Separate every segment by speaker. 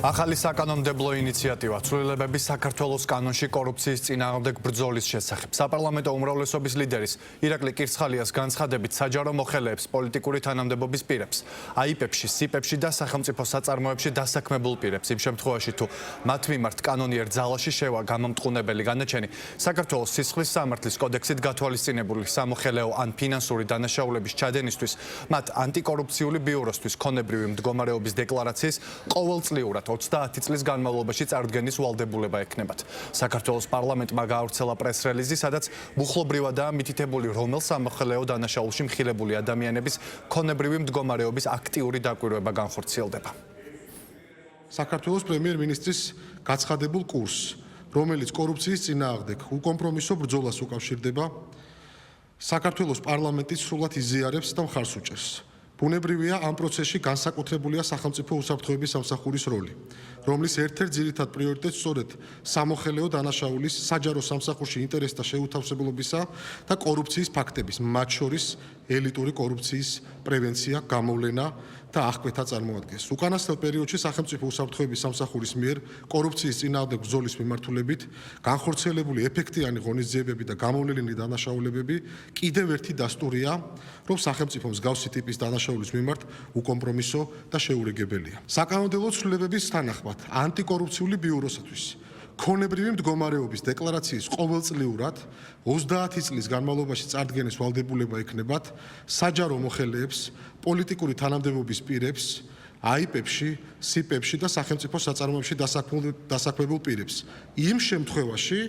Speaker 1: ახალი საკანონმდებლო ინიციატივა ცვლილებების საქართველოს კანონში კორუფციის წინააღმდეგ ბრძოლის შესახებ. საპარლამენტო უმრავლესობის ლიდერის ირაკლი კირცხალიას განცხადებით საჯარო მოხელეებს პოლიტიკური თანამდებობის პირებს, აიპებში, სიპებში და სახელმწიფო საწარმოებში დასაქმებულ პირებს, იმ შემთხვევაში თუ მათ მიმართ კანონიერ ძალაში შევა გამომტყუნებელი განაჩენი საქართველოს სისხლის სამართლის კოდექსით გათვალისწინებული სამოხელეო ან ფინანსური დანაშაულების ჩადენისთვის მათ ანტიკორუფციული ბიუროსთვის ქონებრივი მდგომარეობის დეკლარაციის ყოველწლიურად 30 წლის განმავლობაში წარდგენის ვალდებულება ექნებათ. საქართველოს პარლამენტმა გაავრცელა პრეს-რელიზი, სადაც მუხლობრივადაა მითითებული, რომელ სამოხელეო დანაშაულში მხილებული ადამიანების ქონებრივი მდგომარეობის აქტიური დაკვირვება განხორციელდება.
Speaker 2: საქართველოს პრემიერ-მინისტრის გაცხადებულ კურსს, რომელიც კორუფციის წინააღმდეგ უკომპრომისო ბრძოლას უკავშირდება, საქართველოს პარლამენტი სრულად იზიარებს და მხარს უჭერს. ბუნებრივია, ამ პროცესში განსაკუთრებულია სახელმწიფო უსაფრთხოების სამსახურის როლი, რომლის ერთ-ერთ ძირითად პრიორიტეტს სწორედ სამოხელეო დანაშაულის საჯარო სამსახურში ინტერესთა შეუთავსებლობისა და კორუფციის ფაქტების, მათ შორის ელიტური კორუფციის პრევენცია, გამოვლენა და აღკვეთა წარმოადგენს. უკანასკნელ პერიოდში სახელმწიფო უსაფრთხოების სამსახურის მიერ კორუფციის წინააღმდეგ ბრძოლის მიმართულებით განხორციელებული ეფექტიანი ღონისძიებები და გამოვლენილი დანაშაულებები კიდევ ერთი დასტურია, რომ სახელმწიფო მსგავსი ტიპის დანაშაულის მიმართ უკომპრომისო და შეურიგებელია. საკანონმდებლო ცვლილებების თანახმად ანტიკორუფციული ბიუროსათვის ქონებრივი მდგომარეობის დეკლარაციის ყოველწლიურად 30 წლის განმავლობაში წარდგენის ვალდებულება ექნებათ საჯარო მოხელეებს, პოლიტიკური თანამდებობის პირებს, აიპებში, სიპებში და სახელმწიფო საწარმოებში დასაქმებულ პირებს. იმ შემთხვევაში,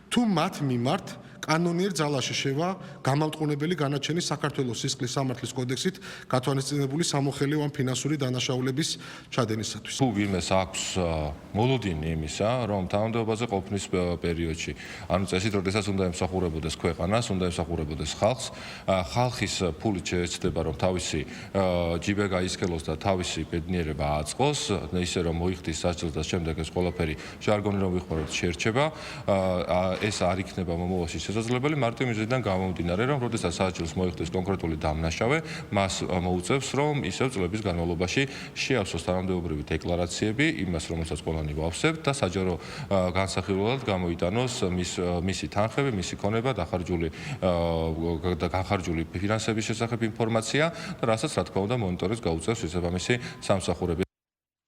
Speaker 2: თუ მათ მიმართ კანონიერ ძალაში შევა გამომტყუნებელი განაჩენი საქართველოს სისხლის სამართლის კოდექსით გათვალისწინებული სამოხელეო ან ფინანსური დანაშაულების ჩადენისათვის.
Speaker 3: თუ ვინმეს აქვს მოლოდინი იმისა, რომ თანამდებობაზე ყოფნის პერიოდში, ანუ წესით, როდესაც უნდა ემსახურებოდეს ქვეყანას, უნდა ემსახურებოდეს ხალხს, ხალხის ფულით შეეცდება, რომ თავისი ჯიბე გაისკელოს და თავისი ბედნიერება აწყოს, ისე რომ მოიხდის სასჯელს და შემდეგ ეს ყველაფერი ჟარგონი რომ ვიხმაროთ შეერჩება, ეს არ იქნება მომავალში შესაძლებელი მარტო იმისიდან გამომდინარე, რომ როდესაც სასჯელს მოიხდეს კონკრეტული დამნაშავე, მას მოუწევს, რომ ისევ წლების განმავლობაში შეავსოს თანამდებობრივი დეკლარაციები, იმას, რომელსაც ყველანი ვავსებთ და საჯარო განსახილველად გამოიტანოს მისი თანხები, მისი ქონება, განხარჯული ფინანსების შესახებ ინფორმაცია და რასაც რა თქმა უნდა მონიტორებს გაუწევს შესაბამისი სამსახურების